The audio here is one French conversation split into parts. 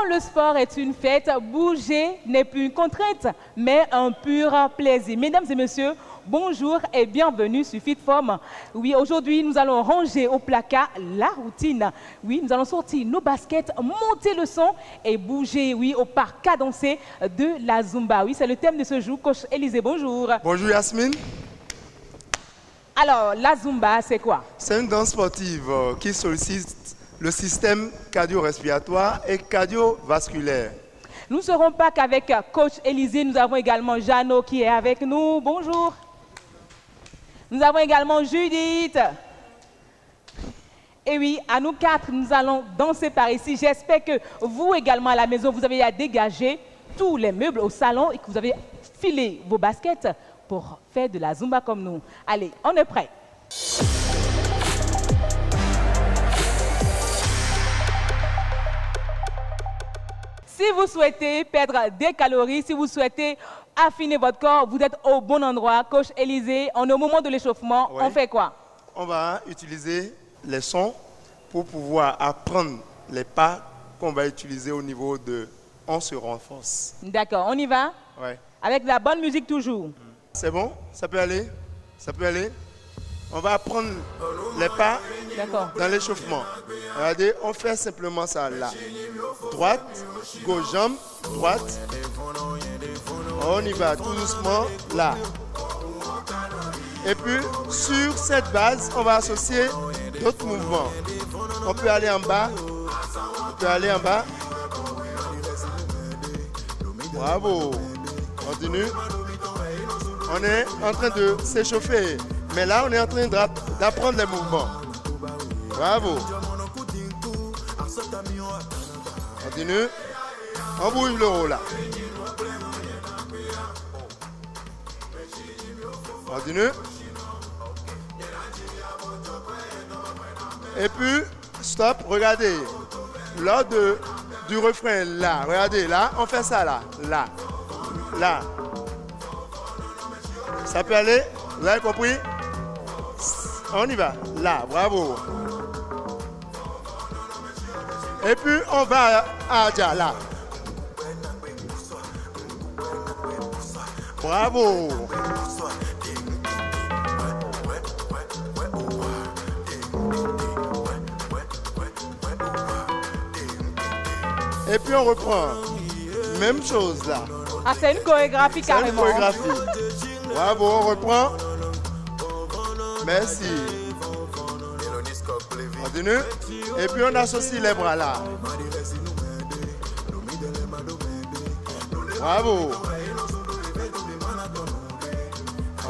Quand le sport est une fête, bouger n'est plus une contrainte, mais un pur plaisir. Mesdames et messieurs, bonjour et bienvenue sur FitForm. Oui, aujourd'hui, nous allons ranger au placard la routine. Oui, nous allons sortir nos baskets, monter le son et bouger, oui, au pas cadencé de la Zumba. Oui, c'est le thème de ce jour. Coach Élisée, bonjour. Bonjour Yasmine. Alors, la Zumba, c'est quoi? C'est une danse sportive qui sollicite le système cardio-respiratoire et cardiovasculaire. Nous ne serons pas qu'avec Coach Élisée, nous avons également Jeannot qui est avec nous. Bonjour. Nous avons également Judith. Et oui, à nous quatre, nous allons danser par ici. J'espère que vous également à la maison, vous avez à dégager tous les meubles au salon et que vous avez filé vos baskets pour faire de la Zumba comme nous. Allez, on est prêts. Si vous souhaitez perdre des calories, si vous souhaitez affiner votre corps, vous êtes au bon endroit. Coach Élisée, on est au moment de l'échauffement. Oui. On fait quoi? On va utiliser les sons pour pouvoir apprendre les pas qu'on va utiliser au niveau de « on se renforce ». D'accord, on y va? Oui. Avec de la bonne musique toujours. C'est bon? Ça peut aller? Ça peut aller? On va apprendre les pas dans l'échauffement. Regardez, on fait simplement ça là. Droite, gauche, jambe, droite. On y va tout doucement là. Et puis, sur cette base, on va associer d'autres mouvements. On peut aller en bas. On peut aller en bas. Bravo. Continue. On est en train de s'échauffer. Mais là, on est en train d'apprendre les mouvements. Bravo. Continue. On bouge le haut là. Continue. Et puis, stop, regardez. Lors du refrain là, regardez là, on fait ça là, là, là. Ça peut aller? Vous avez compris? On y va. Là, bravo. Et puis, on va à Adja, là. Bravo. Et puis, on reprend. Même chose, là. Ah, c'est une chorégraphie carrément. C'est une chorégraphie. Bravo, on reprend. Merci. Continue. Et puis on associe les bras là. Bravo.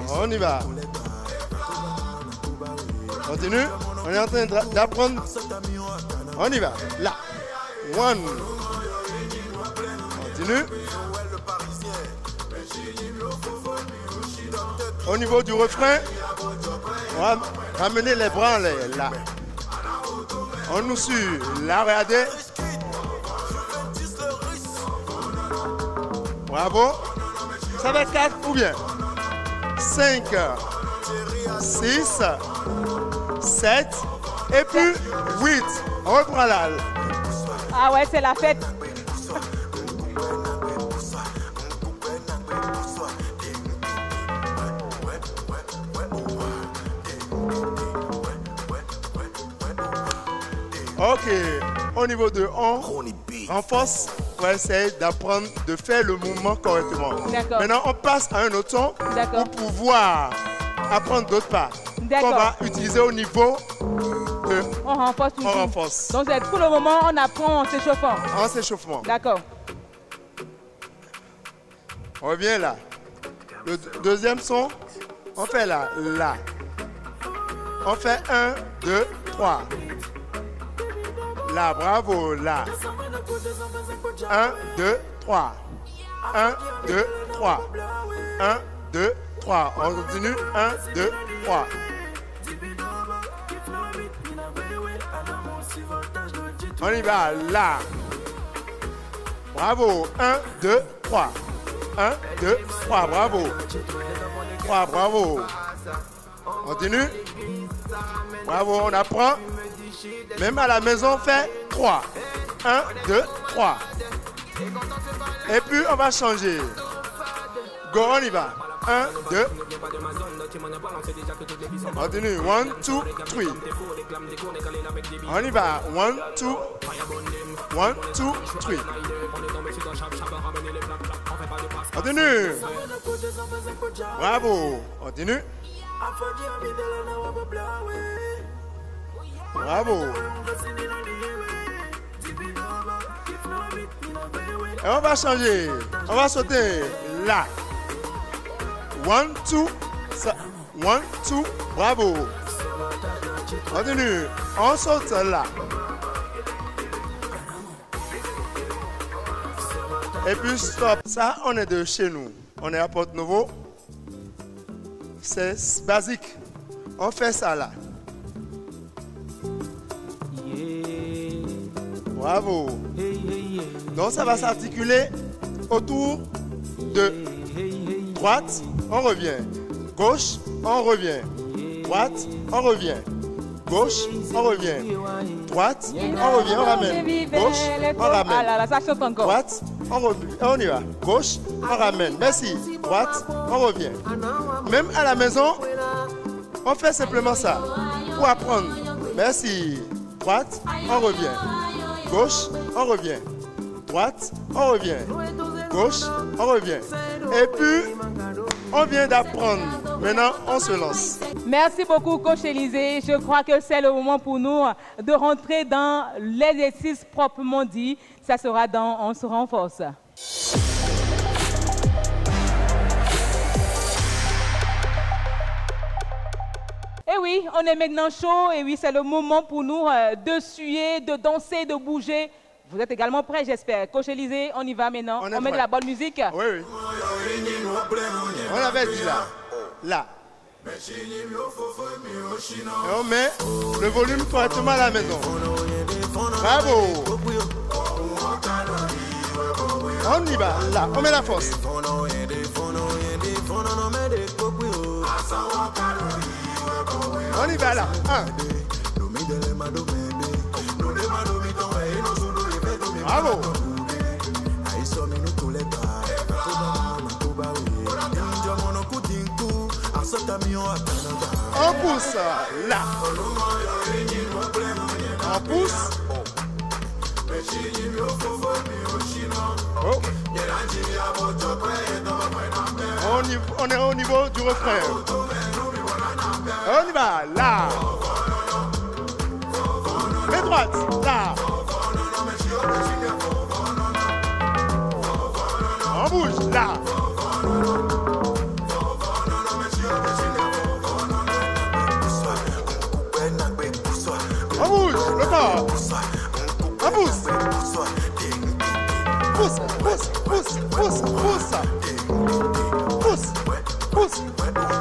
On y va. Continue. On est en train d'apprendre. On y va. Là. One. Continue. Au niveau du refrain, on va ramener les bras là. On nous suit. Là, regardez. Bravo. Ça va être 4 ou bien 5, 6, 7 et puis 8. On reprend là. Ah ouais, c'est la fête. Ok, au niveau de on renforce, on va essayer d'apprendre de faire le mouvement correctement. Maintenant, on passe à un autre son pour pouvoir apprendre d'autres pas qu'on va utiliser au niveau de on renforce toujours. On renforce. Donc, pour le moment, on apprend en s'échauffant. En s'échauffement. D'accord. On revient là. Le deuxième son, on fait là, là. On fait 1, 2, 3. Là, bravo, là. 1, 2, 3. 1, 2, 3. 1, 2, 3. On continue. 1, 2, 3. On y va, là. Bravo. 1, 2, 3. 1, 2, 3. Bravo. 3, bravo. Continue. Bravo, on apprend. Même à la maison, on fait 3. 1, 2, 3. Et puis on va changer. Go, on y va. 1, 2. Continue. 1, 2, 3. On y va. 1, 2. 1, 2, 3. Continue. Bravo. Continue. Bravo. Et on va changer. On va sauter là. 1, 2. 1, 2. Bravo. Continue. On saute là. Et puis stop. Ça, on est de chez nous. On est à Porte-Nouveau. C'est basique. On fait ça là. Bravo. Donc ça va s'articuler autour de droite, on revient. Gauche, on revient. Droite, on revient. Gauche, on revient. Droite, on revient, on ramène. Gauche, on ramène. Ah là là, ça chante encore. Droite, on revient. On y va. Gauche, on ramène. Merci. Droite, on revient. Même à la maison, on fait simplement ça. Pour apprendre. Merci. Droite, on revient. Gauche, on revient. Droite, on revient. Gauche, on revient. Et puis, on vient d'apprendre. Maintenant, on se lance. Merci beaucoup, coach Élisée. Je crois que c'est le moment pour nous de rentrer dans l'exercice proprement dit. Ça sera dans On se renforce. Et oui, on est maintenant chaud. Et oui, c'est le moment pour nous de suer, de danser, de bouger. Vous êtes également prêts, j'espère. Coach Élisée, on y va maintenant. On met de la bonne musique. Oui, oui. On avait dit là. Là. Et on met le volume correctement à la maison. Bravo. On y va. Là. On met la force. On y va là. 1. Bravo. On pousse là. On pousse. Oh. On est au niveau du refrain. On y va là. Les droites là. On bouge là. On bouge le corps. On pousse. Pousse, pousse, pousse, pousse, pousse. Pousse, pousse,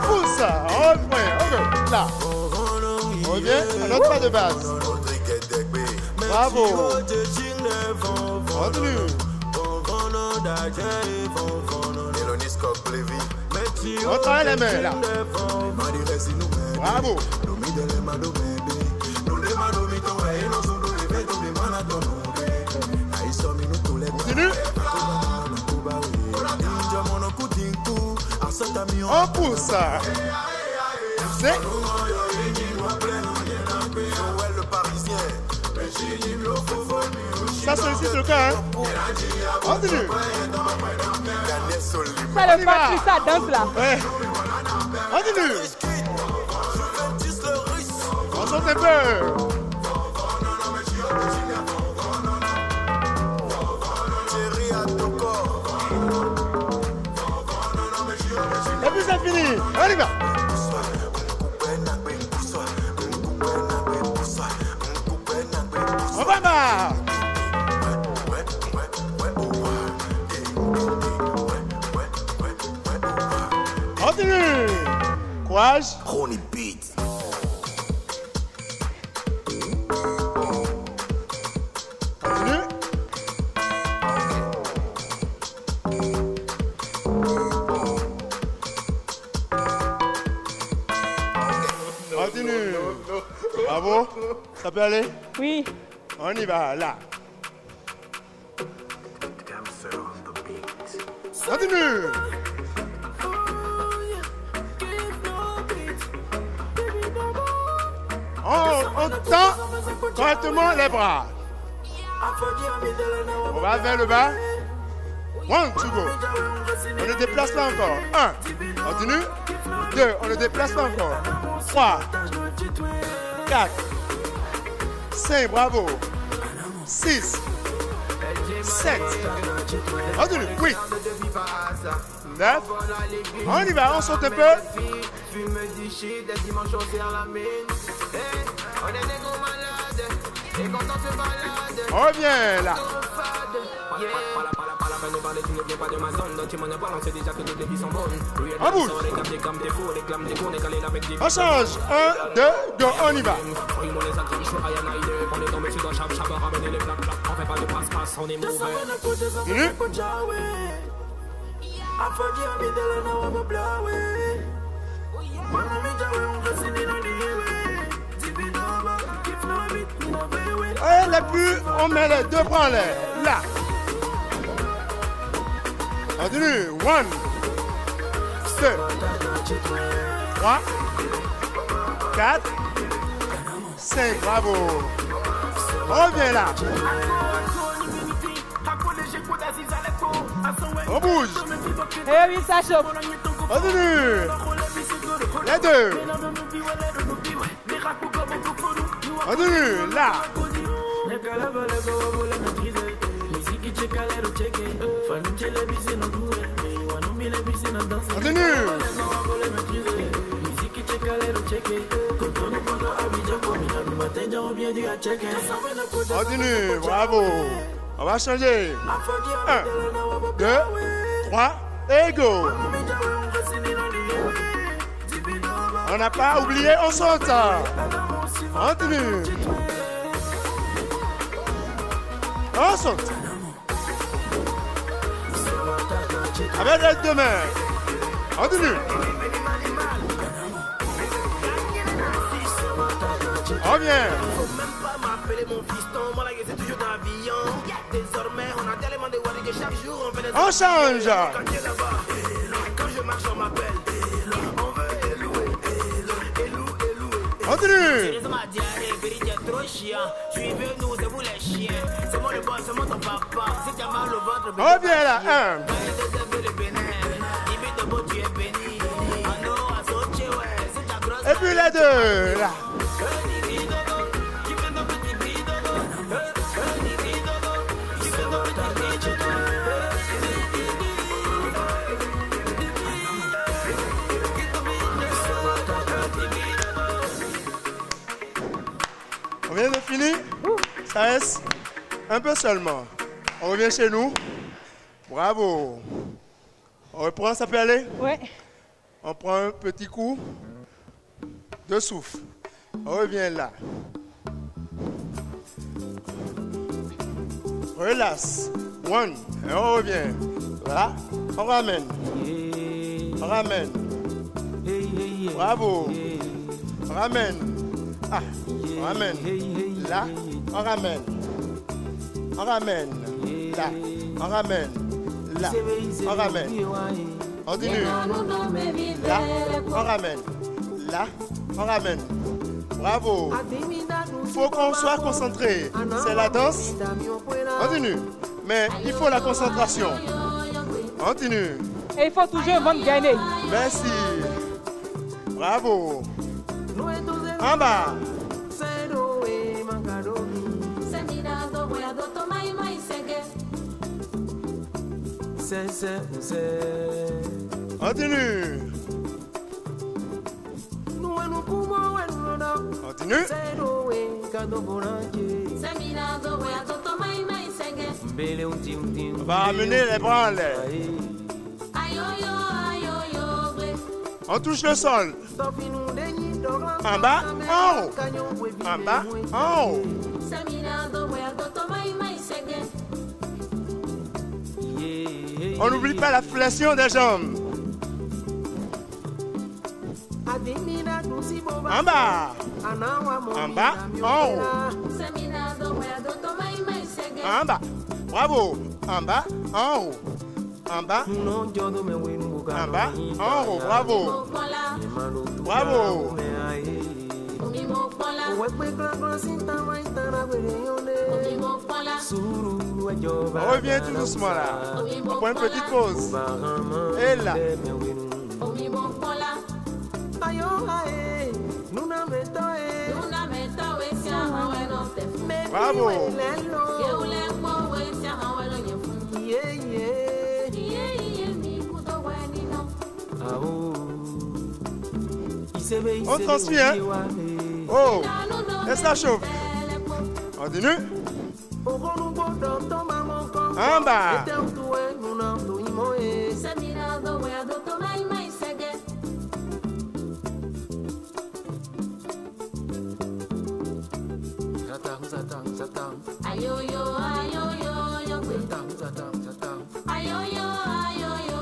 pousse. On revient là. On revient à notre pas de base. Bravo. Continue. On travaille les mains là. Bravo. Continue. On pousse. C'est ça sollicite le cœur. Continue. Ça le pas plus ça danse là. Ouais. Continue. On saute un peu. Et puis c'est fini. On y va. On va là. Continue. Courage. Ronnie Beat. Continue. Continue. Bravo. Ça peut aller? Oui. On y va là. Continue. On tend correctement les bras. On va vers le bas. 1, 2, go. On ne déplace pas encore. 1. Continue. 2. On ne déplace pas encore. 3. 4. 5. Bravo. 6. 7. Continue. 8. 9. On y va. On saute un peu. On revient là. On bouge. On change. 1, 2, go. On y va. Continue. Et les plus, on met les deux bras en l'air. Là. Continue. 1, 2, 3, 4, 5. Bravo. Reviens là. On bouge. Eh oui, ça chauffe. Continue. Les deux. Continue. Là. Continue. Continue. Bravo. On va changer. 1, 2, 3 et go. On n'a pas oublié, on saute. Continue. On saute. Avec les deux mains. Continue. On vient. On change. Continue. On vient là. 1. Et puis les deux là. On vient de finir. Ça reste un peu seulement. On revient chez nous. Bravo. On reprend, ça peut aller? Oui. On prend un petit coup de souffle. On revient là. Relâche. 1. Et on revient. Là. On ramène. On ramène. Bravo. On ramène. Ah. On ramène. Là. On ramène. On ramène. Là. On ramène. Là. On ramène. Continue. Là. On ramène. Là. On ramène. Bravo. Il faut qu'on soit concentré. C'est la danse. Continue. Mais il faut la concentration. Continue. Et il faut toujours vendre gagner. Merci. Bravo. En bas. Continue. Continue. On va amener les bras en l'air. On touche le sol. En bas, en haut. En bas, en haut. On n'oublie pas la flexion des jambes. En bas. En bas, en haut. En bas. Bravo. En bas, en haut. En bas. En bas. En haut. Bravo. Bravo. On revient tout doucement là. On prend une petite pause. Et là. Bravo. On transmet, hein? Oh, et ça chauffe. On continue. En bas.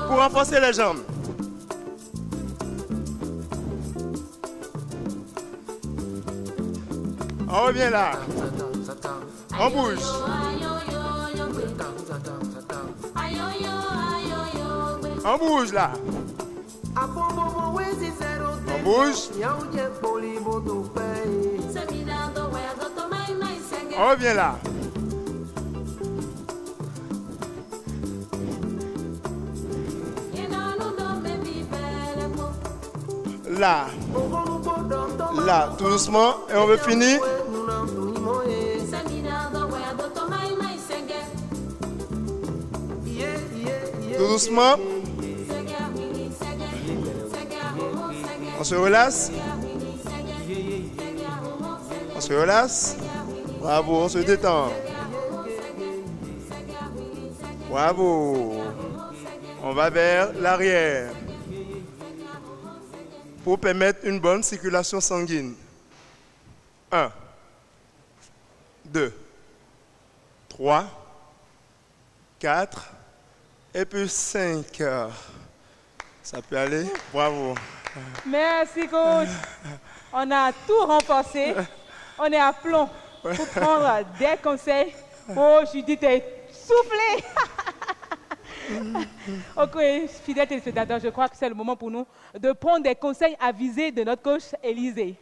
Pour renforcer les jambes. On revient là. On bouge. On bouge là. On bouge. On revient là. Là. Là, tout doucement. Et on veut finir. Tout doucement. On se relâche. On se relâche. Bravo, on se détend. Bravo. On va vers l'arrière pour permettre une bonne circulation sanguine. 1, 2, 3, 4 et puis 5. Ça peut aller. Bravo. Merci, coach. On a tout renforcé. On est à plomb pour prendre des conseils. Oh, Judith est soufflée. Ok, fidèles téléspectateurs, je crois que c'est le moment pour nous de prendre des conseils avisés de notre coach Élisée.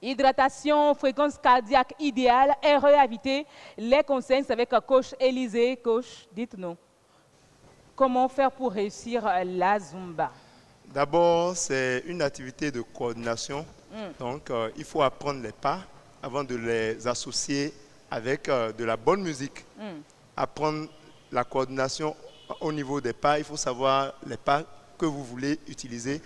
Hydratation, fréquence cardiaque idéale, REAVité. Les conseils, c'est avec coach Élisée. Coach, dites-nous, comment faire pour réussir la Zumba? D'abord, c'est une activité de coordination. Donc, il faut apprendre les pas avant de les associer avec de la bonne musique. Apprendre la coordination au niveau des pas. Il faut savoir les pas que vous voulez utiliser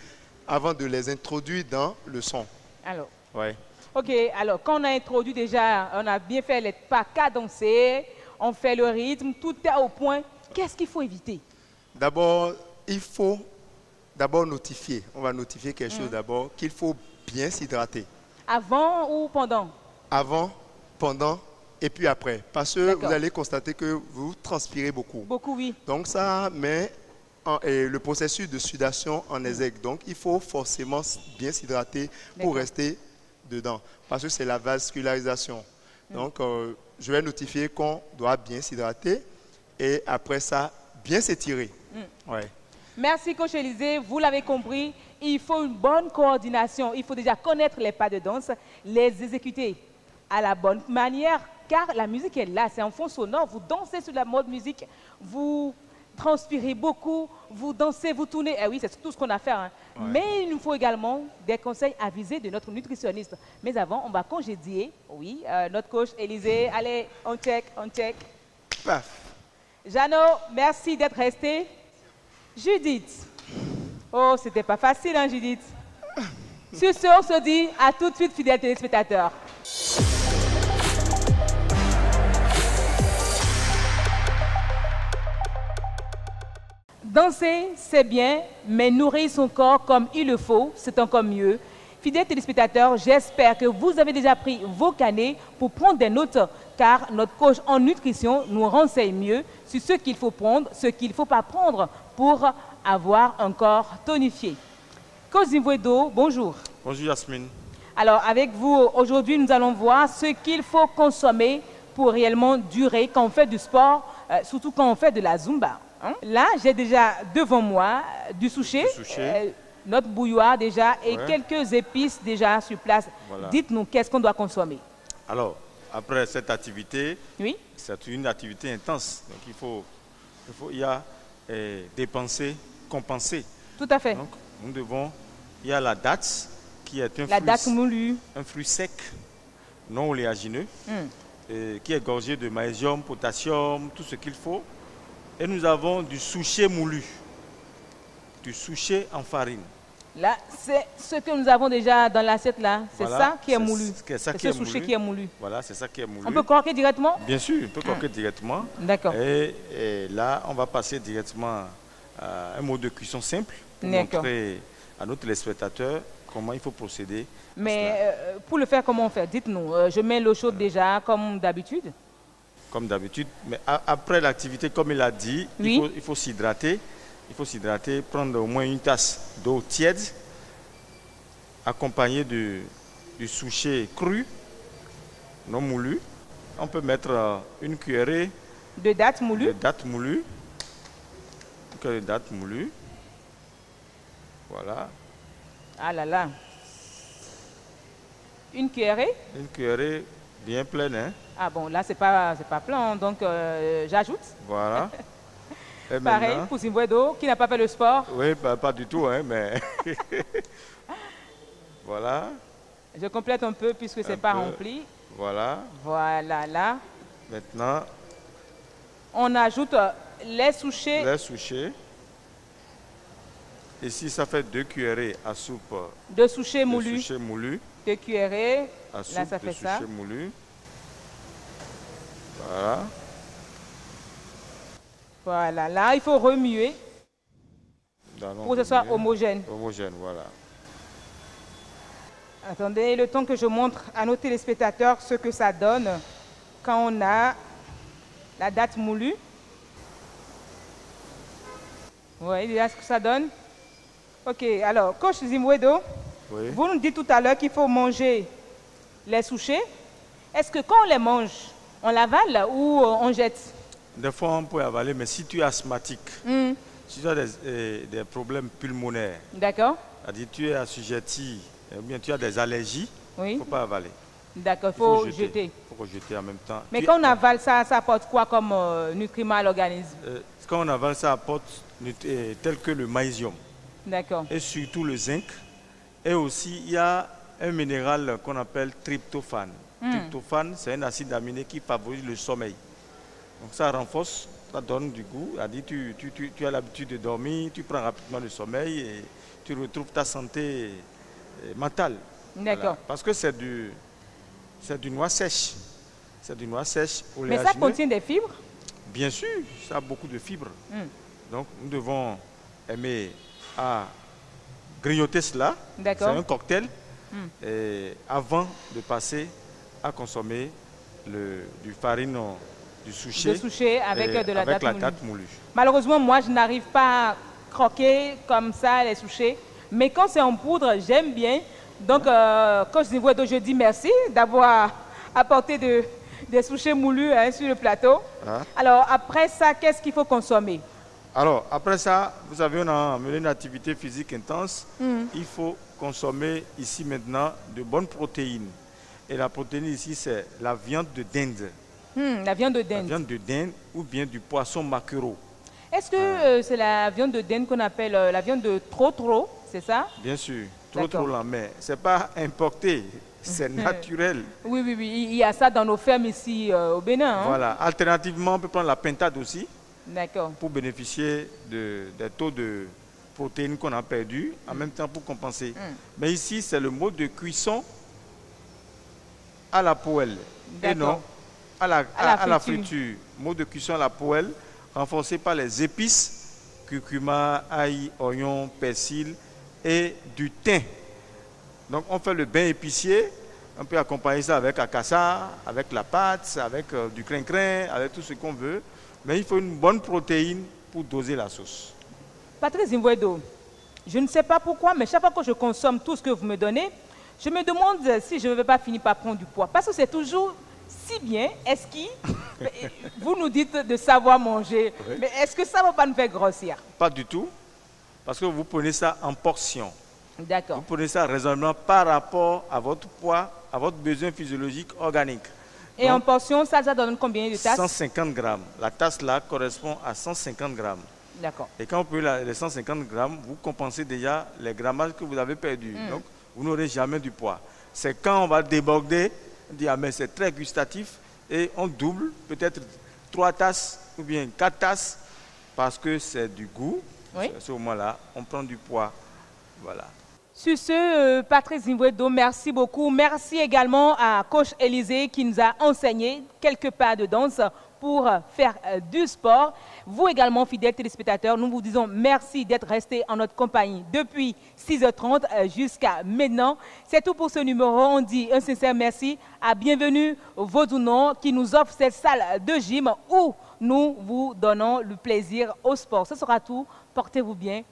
avant de les introduire dans le son. Alors, ouais. Ok, alors quand on a introduit déjà, on a bien fait les pas cadencés, on fait le rythme, tout est au point. Qu'est-ce qu'il faut éviter? D'abord, il faut notifier. On va notifier quelque chose d'abord, qu'il faut bien s'hydrater. Avant ou pendant? Avant, pendant et puis après. Parce que vous allez constater que vous transpirez beaucoup. Beaucoup, oui. Donc ça met le processus de sudation en exergue. Donc il faut forcément bien s'hydrater pour rester dedans. Parce que c'est la vascularisation. Donc je vais notifier qu'on doit bien s'hydrater et après ça, bien s'étirer. Ouais. Merci, coach Élisée. Vous l'avez compris, il faut une bonne coordination. Il faut déjà connaître les pas de danse, les exécuter à la bonne manière, car la musique est là, c'est un fond sonore. Vous dansez sur la mode musique, vous transpirez beaucoup, vous dansez, vous tournez. Eh oui, c'est tout ce qu'on a à faire. Hein. Ouais. Mais il nous faut également des conseils avisés de notre nutritionniste. Mais avant, on va congédier, oui, notre coach Élisée. Allez, on check, on check. Paf. Jeannot, merci d'être resté. Judith. Oh, c'était pas facile, hein, Judith. Sur ce, on se dit à tout de suite, fidèles téléspectateurs. Danser, c'est bien, mais nourrir son corps comme il le faut, c'est encore mieux. Fidèles téléspectateurs, j'espère que vous avez déjà pris vos carnets pour prendre des notes, car notre coach en nutrition nous renseigne mieux sur ce qu'il faut prendre, ce qu'il ne faut pas prendre pour avoir un corps tonifié. Coach Zimwedo, bonjour. Bonjour Yasmine. Alors, avec vous, aujourd'hui, nous allons voir ce qu'il faut consommer pour réellement durer quand on fait du sport, surtout quand on fait de la Zumba. Hein? Là, j'ai déjà devant moi du souché, notre bouilloire déjà et quelques épices déjà sur place. Voilà. Dites-nous, qu'est-ce qu'on doit consommer? Alors, après cette activité, oui, c'est une activité intense. Donc, il y a dépenser, compenser. Tout à fait. Donc, il y a la date, qui est un fruit sec, non oléagineux, qui est gorgé de magnésium, potassium, tout ce qu'il faut. Et nous avons du souché moulu, du souché en farine. Là, c'est ce que nous avons déjà dans l'assiette là. C'est voilà, ça qui est moulu. C'est ce souché qui est moulu. Voilà, c'est ça qui est moulu. On peut croquer directement? Bien sûr, on peut croquer directement. D'accord. Et là, on va passer directement à un mode de cuisson simple pour montrer à nos téléspectateurs comment il faut procéder. Mais pour le faire, comment on fait? Dites-nous. Je mets l'eau chaude déjà, comme d'habitude? Comme d'habitude. Mais après l'activité, comme il a dit, oui, il faut s'hydrater. Il faut s'hydrater, prendre au moins une tasse d'eau tiède, accompagnée du souché cru, non moulu. On peut mettre une cuillerée de dattes moulues. De dattes moulues. Voilà. Ah là là. Une cuillerée? Une cuillerée bien pleine. Hein? Ah bon, là, c'est pas plein, donc j'ajoute. Voilà. Et pareil pour Zimbwedo, qui n'a pas fait le sport. Oui, pas du tout, hein, mais... voilà. Je complète un peu puisque c'est pas rempli. Voilà. Voilà, là. Maintenant... on ajoute les souchés. Les souchés. Ici, ça fait 2 cuillerées à soupe. De souchés moulus. 2 cuillerées. À soupe là, ça fait ça. Souchés moulus. Voilà. Voilà, là, il faut remuer pour que ce soit homogène. Homogène, voilà. Attendez, le temps que je montre à nos téléspectateurs ce que ça donne quand on a la date moulue. Vous voyez déjà ce que ça donne? Ok, alors, coach Zimbwedo, oui, vous nous dites tout à l'heure qu'il faut manger les souchés. Est-ce que quand on les mange, on l'avale ou on jette? Des fois, on peut avaler, mais si tu es asthmatique, si tu as des problèmes pulmonaires, d'accord, c'est-à-dire tu es assujetti, ou bien tu as des allergies, il ne faut pas avaler. D'accord, il faut jeter. Il faut rejeter en même temps. Mais quand on avale, ça apporte quoi comme nutriments à l'organisme? Quand on avale, ça apporte tel que le magnésium. D'accord. Et surtout le zinc. Et aussi, il y a un minéral qu'on appelle tryptophane. Tryptophane, c'est un acide aminé qui favorise le sommeil. Donc ça renforce, ça donne du goût. Tu as l'habitude de dormir, tu prends rapidement le sommeil et tu retrouves ta santé mentale. D'accord. Voilà. Parce que c'est du noix sèche. C'est du noix sèche oléagineux. Mais ça contient des fibres? Bien sûr, ça a beaucoup de fibres. Donc nous devons aimer à grignoter cela. C'est un cocktail. Et avant de passer à consommer du farine, du souché avec de la date moulue. Malheureusement, moi, je n'arrive pas à croquer comme ça les souchés. Mais quand c'est en poudre, j'aime bien. Donc, quand je dis merci d'avoir apporté des souchés moulus sur le plateau. Alors, après ça, qu'est-ce qu'il faut consommer? Alors, après ça, vous savez, on a mené une activité physique intense. Il faut consommer ici maintenant de bonnes protéines. Et la protéine ici, c'est la viande de dinde. La viande de dinde. La viande de dinde ou bien du poisson maquereau. Est-ce que c'est la viande de dinde qu'on appelle la viande de trop, c'est ça? Bien sûr, trop lent, mais ce n'est pas importé, c'est naturel. Oui, il y a ça dans nos fermes ici au Bénin. Hein? Voilà, alternativement, on peut prendre la pintade aussi. D'accord. Pour bénéficier des taux de protéines qu'on a perdus, en même temps pour compenser. Mais ici, c'est le mode de cuisson à la poêle et non à la friture. Mode de cuisson à la poêle, renforcé par les épices, curcuma, ail, oignon, persil et du thym. Donc on fait le bain épicier, on peut accompagner ça avec akassa, avec la pâte, avec du crin-crin, avec tout ce qu'on veut. Mais il faut une bonne protéine pour doser la sauce. Patrice Zimbwedo, je ne sais pas pourquoi, mais chaque fois que je consomme tout ce que vous me donnez, Je me demande si je ne vais pas finir par prendre du poids. Parce que c'est toujours si bien. Est-ce que vous nous dites de savoir manger, oui. Mais est-ce que ça ne va pas nous faire grossir? Pas du tout. Parce que vous prenez ça en portions. D'accord. Vous prenez ça raisonnablement par rapport à votre poids, à votre besoin physiologique organique. Et donc, en portion, ça donne combien de tasses? 150 grammes. La tasse là correspond à 150 grammes. D'accord. Et quand vous prenez les 150 grammes, vous compensez déjà les grammages que vous avez perdus. Donc, vous n'aurez jamais du poids. C'est quand on va déborder, on dit, ah mais c'est très gustatif, et on double, peut-être 3 tasses ou bien 4 tasses, parce que c'est du goût. Oui. À ce moment-là, on prend du poids. Voilà. Sur ce, Patrice Zimbouedo, merci beaucoup. Merci également à Coach Élisée qui nous a enseigné quelques pas de danse pour faire du sport. Vous également, fidèles téléspectateurs, nous vous disons merci d'être restés en notre compagnie depuis 6h30 jusqu'à maintenant. C'est tout pour ce numéro. On dit un sincère merci à Bienvenue Vaudounon qui nous offre cette salle de gym où nous vous donnons le plaisir au sport. Ce sera tout. Portez-vous bien.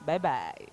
Bye bye.